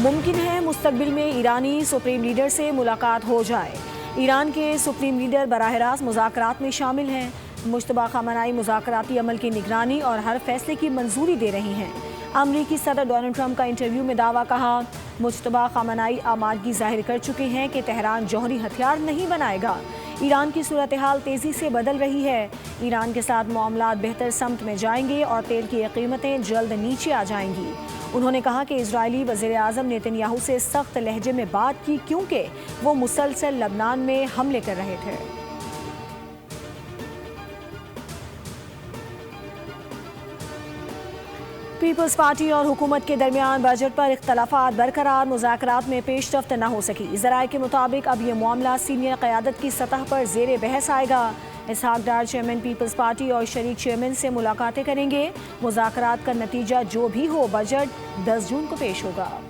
मुमकिन है मुस्तकबिल में ईरानी सुप्रीम लीडर से मुलाकात हो जाए। ईरान के सुप्रीम लीडर बराह रास्त मुज़ाकरात में शामिल हैं। मुश्तबा ख़ामेनी मुज़ाकराती अमल की निगरानी और हर फैसले की मंजूरी दे रही हैं। अमरीकी सदर डोनाल्ड ट्रंप का इंटरव्यू में दावा कहा, मुश्तबा ख़ामेनी आमादगी जाहिर कर चुके हैं कि तेहरान जौहरी हथियार नहीं बनाएगा। ईरान की सूरत हाल तेज़ी से बदल रही है। ईरान के साथ मामलात बेहतर समत में जाएंगे और तेल की कीमतें जल्द नीचे आ जाएंगी। उन्होंने कहा कि इजरायली वज़ीर आज़म नेतन्याहू से सख्त लहजे में बात की क्योंकि वो मुसलसल लबनान में हमले कर रहे थे। पीपल्स पार्टी और हुकूमत के दरमियान बजट पर इख्तलाफात बरकरार, मुज़ाकरात में पेशरफ्त न हो सकी। ज़राए के मुताबिक अब ये मामला सीनियर क़यादत की सतह पर ज़ेर बहस आएगा। इसहाक डार चेयरमैन पीपल्स पार्टी और शरीक चेयरमैन से मुलाकातें करेंगे। मुज़ाकरात का नतीजा जो भी हो, बजट 10 जून को पेश होगा।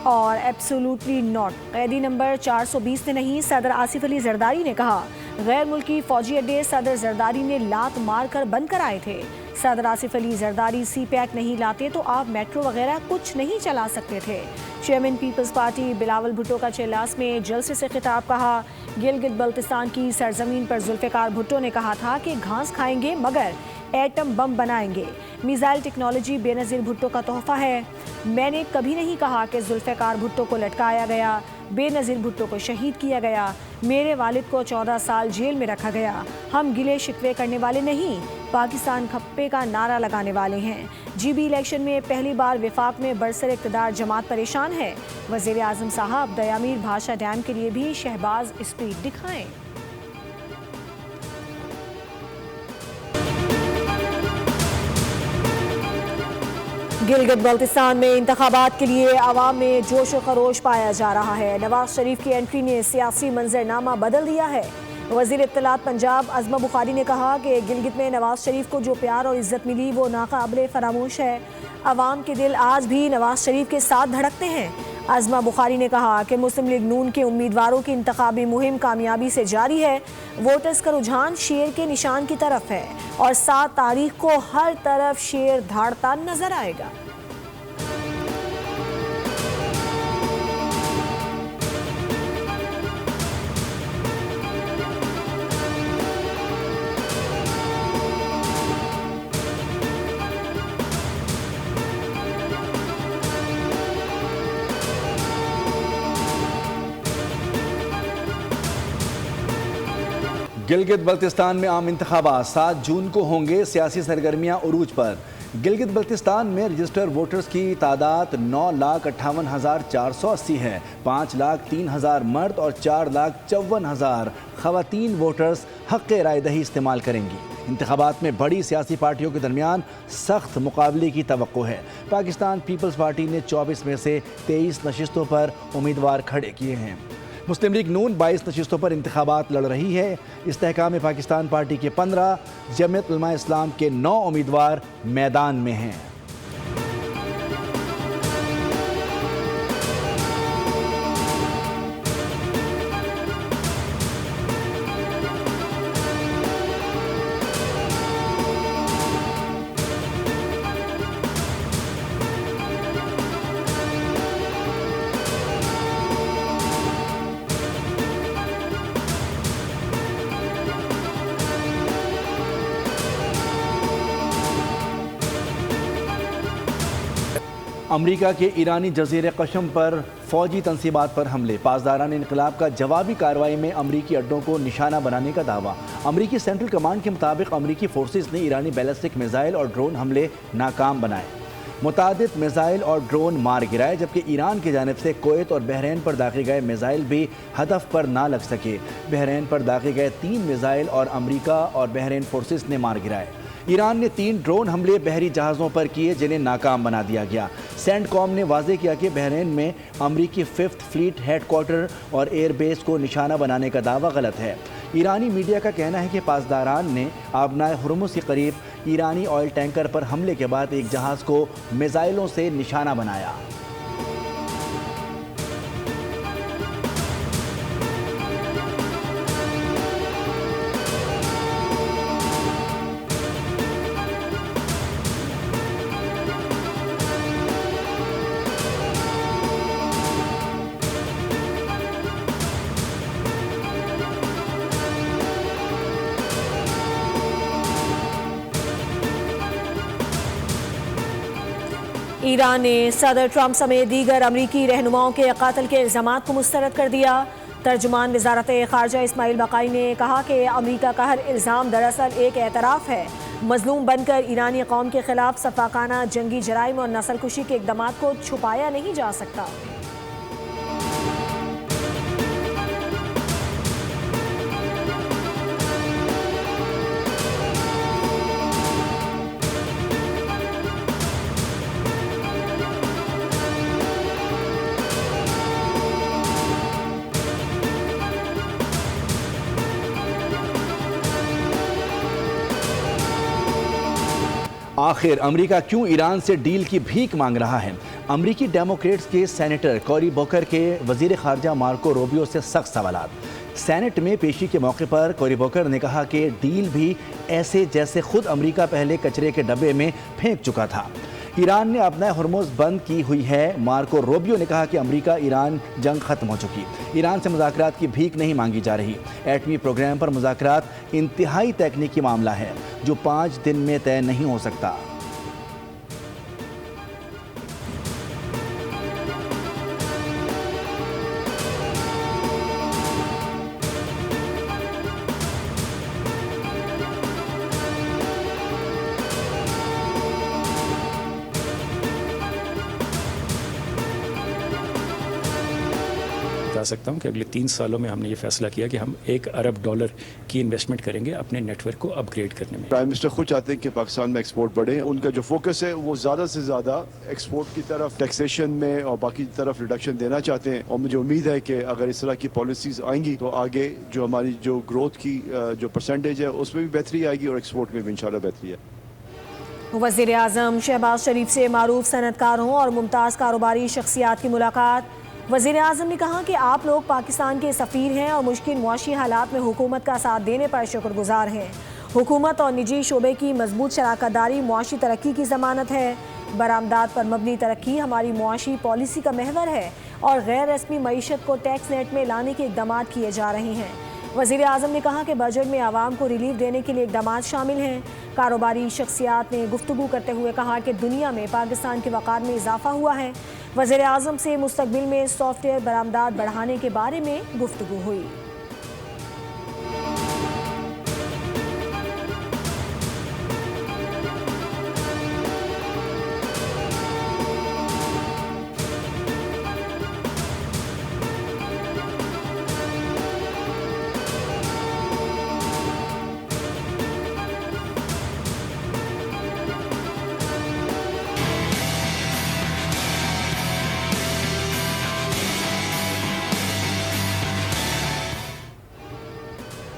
और एब्सोल्युटली नॉट, कैदी नंबर 420 ने नहीं, सदर आसिफ अली जरदारी ने कहा। गैर मुल्की फौजी अड्डे सदर जरदारी ने लात मारकर बंद कराए थे। सदर आसिफ अली जरदारी सी पैक नहीं लाते तो आप मेट्रो वगैरह कुछ नहीं चला सकते थे। Chairman people's party Bilawal Bhutto का चिल्लास में जलसे से खिताब कहा। गिलगित बल्तिस्तान की सरजमीन पर जुल्फ़िकार भुट्टो ने कहा था कि घास खाएंगे मगर एटम बम बनाएंगे। मिसाइल टेक्नोलॉजी बेनज़ीर भुट्टो का तोहफा है। मैंने कभी नहीं कहा कि जुल्फ़िकार भुट्टो को लटकाया गया, बेनज़ीर भुट्टो को शहीद किया गया, मेरे वालिद को 14 साल जेल में रखा गया। हम गिले शिकवे करने वाले नहीं, पाकिस्तान खप्पे का नारा लगाने वाले हैं। जीबी इलेक्शन में पहली बार विफाक में बरसर इक़्तिदार जमात परेशान है। वज़ीर आज़म साहब दयामीर भाषा डैम के लिए भी शहबाज स्पीड दिखाएं। गिलगित बल्तिस्तान में इंतखाबात के लिए अवाम में जोश व खरोश पाया जा रहा है। नवाज शरीफ की एंट्री ने सियासी मंजरनामा बदल दिया है। वज़ीर इत्तलात पंजाब अज़मा बुखारी ने कहा कि गिलगित में नवाज शरीफ को जो प्यार और इज्जत मिली वो नाकाबिले फरामोश है। अवाम के दिल आज भी नवाज शरीफ के साथ धड़कते हैं। अज़मा बुखारी ने कहा कि मुस्लिम लीग नून के उम्मीदवारों की इंतखाबी मुहिम कामयाबी से जारी है। वोटर्स का रुझान शेर के निशान की तरफ है और 7 तारीख को हर तरफ शेर धाड़ता नजर आएगा। गिलगित बल्तिस्तान में आम इंतखाबात 7 जून को होंगे। सियासी सरगर्मियां उरूज पर। गिलगित बल्तिस्तान में रजिस्टर्ड वोटर्स की तादाद 9,58,480 है। 5,03,000 मर्द और 4,54,000 ख़वातीन वोटर्स हक़ राय दही इस्तेमाल करेंगी। इंतखाबात में बड़ी सियासी पार्टियों के दरमियान सख्त मुकाबले की तवक्को है। पाकिस्तान पीपल्स पार्टी ने 24 में से 23 नशिस्तों पर उम्मीदवार खड़े किए हैं। मुस्लिम लीग नून 22 नशिस्तों पर इंतखाबात लड़ रही है। इस्तेहकाम पाकिस्तान पार्टी के 15, जमीयत उलमा इस्लाम के 9 उम्मीदवार मैदान में हैं। अमरीका के ईरानी जजीरे कशम पर फौजी तनसीबात पर हमले। पासदारान इनकलाब का जवाबी कार्रवाई में अमरीकी अड्डों को निशाना बनाने का दावा। अमरीकी सेंट्रल कमांड के मुताबिक अमरीकी फोर्सेस ने ईरानी बैलिस्टिक मिसाइल और ड्रोन हमले नाकाम बनाए। मुतादिद मिसाइल और ड्रोन मार गिराए, जबकि ईरान की जानिब से कुवैत और बहरीन पर दागे गए मिसाइल भी हदफ पर ना लग सके। बहरीन पर दागे गए 3 मिसाइल और अमरीका और बहरीन फोर्सेस ने मार गिराए। ईरान ने 3 ड्रोन हमले बहरी जहाज़ों पर किए जिन्हें नाकाम बना दिया गया। सेंटकॉम ने वाजे किया कि बहरीन में अमरीकी 5th फ्लीट हेडक्वार्टर और एयरबेस को निशाना बनाने का दावा गलत है। ईरानी मीडिया का कहना है कि पासदारान ने आबनाए हुर्मुज़ के करीब ईरानी ऑयल टैंकर पर हमले के बाद एक जहाज़ को मिसाइलों से निशाना बनाया। ईरान ने सदर ट्रंप समेत दीगर अमरीकी रहनुमाओं के कत्ल के इल्जामात को मुस्तरद कर दिया। तर्जुमान वजारत खारजा इस्माइल बकाई ने कहा कि अमरीका का हर इल्ज़ाम दरअसल एक एतराफ़ है। मजलूम बनकर ईरानी कौम के खिलाफ सफाकाना जंगी जराइम और नस्लकुशी के इक़दामात को छुपाया नहीं जा सकता। आखिर अमेरिका क्यों ईरान से डील की भीख मांग रहा है? अमेरिकी डेमोक्रेट्स के सेनेटर कॉरी बोकर के वजीर खारजा मार्को रूबियो से सख्त सवालात। सेनेट में पेशी के मौके पर कॉरी बोकर ने कहा कि डील भी ऐसे जैसे खुद अमेरिका पहले कचरे के डब्बे में फेंक चुका था। ईरान ने अपना हॉर्मोज बंद की हुई है। मार्को रूबियो ने कहा कि अमेरिका ईरान जंग खत्म हो चुकी, ईरान से मुज़ाकरात की भीख नहीं मांगी जा रही। एटमी प्रोग्राम पर मुज़ाकरात इंतहाई तकनीकी मामला है जो 5 दिन में तय नहीं हो सकता। बता सकता हूं कि अगले 3 सालों में हमने ये फैसला किया कि हम $1 अरब की इन्वेस्टमेंट करेंगे अपने नेटवर्क को अपग्रेड करने में। प्राइम मिनिस्टर खुद चाहते हैं कि पाकिस्तान में एक्सपोर्ट बढ़े। उनका जो फोकस है वो ज़्यादा से ज़्यादा एक्सपोर्ट की तरफ, टैक्सेशन में और बाकी तरफ रिडक्शन देना चाहते हैं। और मुझे उम्मीद है कि अगर इस तरह की पॉलिसीज आएंगी तो आगे जो हमारी जो ग्रोथ की जो परसेंटेज है उसमें भी बेहतरी आएगी और एक्सपोर्ट में भी इंशाल्लाह बेहतरी है। वज़ीर आज़म शहबाज शरीफ से मारूफ सनतकारों और मुमताज़ कारोबारी शख्सियात की मुलाकात। वज़ीर आज़म ने कहा कि आप लोग पाकिस्तान के सफ़ीर हैं और मुश्किल मुआशी हालात में हुकूमत का साथ देने पर शुक्रगुजार हैं। हुकूमत और निजी शोबे की मजबूत शराकतदारी मुआशी तरक्की की ज़मानत है। बरामदात पर मबनी तरक्की हमारी मुआशी पॉलिसी का महवर है और गैर रस्मी मईशत को टैक्स नेट में लाने के इक़दाम किए जा रहे हैं। वज़ीर आज़म ने कहा कि बजट में आवाम को रिलीफ देने के लिए इक़दाम शामिल हैं। कारोबारी शख्सियात ने गुफ्तगू करते हुए कहा कि दुनिया में पाकिस्तान के वक़ार में इजाफा हुआ है। वज़ीर आज़म से मुस्तक़बिल में सॉफ्टवेयर बरामदात बढ़ाने के बारे में गुफ्तगू हुई।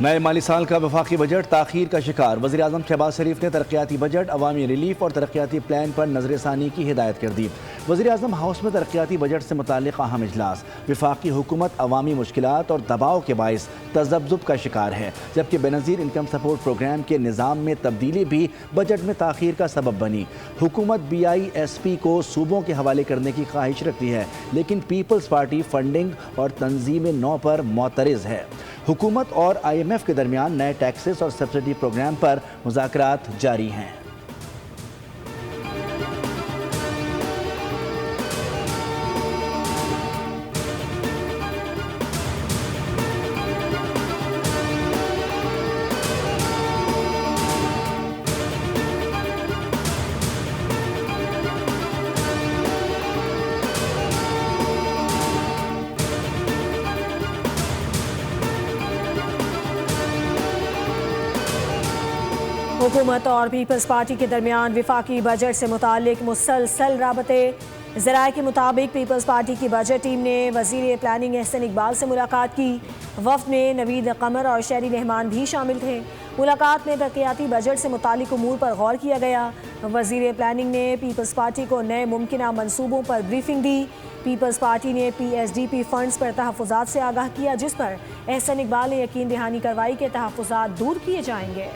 नए माली साल का वफाकी बजट ताख़ीर का शिकार। वज़ीर आज़म शहबाज शरीफ ने तरक्याती बजट, अवामी रिलीफ और तरक्याती प्लान पर नज़रसानी की हिदायत कर दी। वज़ीर आज़म हाउस में तरक्याती बजट से मुताल्लिक़ अहम इजलास। वफाकी हुकूमत अवामी मुश्किलात और दबाव के बाइस तज़ब्ज़ुब का शिकार है, जबकि बेनज़ीर इनकम सपोर्ट प्रोग्राम के निज़ाम में तब्दीली भी बजट में ताख़ीर का सबब बनी। हुकूमत BISP को सूबों के हवाले करने की ख्वाहिश रखती है, लेकिन पीपल्स पार्टी फंडिंग और तंजीम नौ पर मोतरज़ है। हुकूमत और IMF के दरमियान नए टैक्सेस और सब्सिडी प्रोग्राम पर मुज़ाकरात जारी हैं। हुकूमत और पीपल्स पार्टी के दरमियान विफाकी बजट से मुतालिक मुसलसल राबते। ज़राए के मुताबिक पीपल्स पार्टी की बजट टीम ने वज़ीर प्लानिंग एहसन इकबाल से मुलाकात की। वफ़द में नवीद कमर और शहरी रहमान भी शामिल थे। मुलाकात में तरक्याती बजट से मुतालिक उमूर पर गौर किया गया। वज़ीर प्लानिंग ने पीपल्स पार्टी को नए मुमकिन मंसूबों पर ब्रीफिंग दी। पीपल्स पार्टी ने PSDP फंड्स पर तहफ़्फ़ुज़ात से आगाह किया, जिस पर एहसन इकबाल ने यकीन दहानी करवाई कि तहफ़्फ़ुज़ात दूर किए जाएंगे।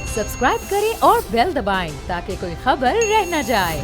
सब्सक्राइब करें और बेल दबाएं ताकि कोई खबर रह न जाए।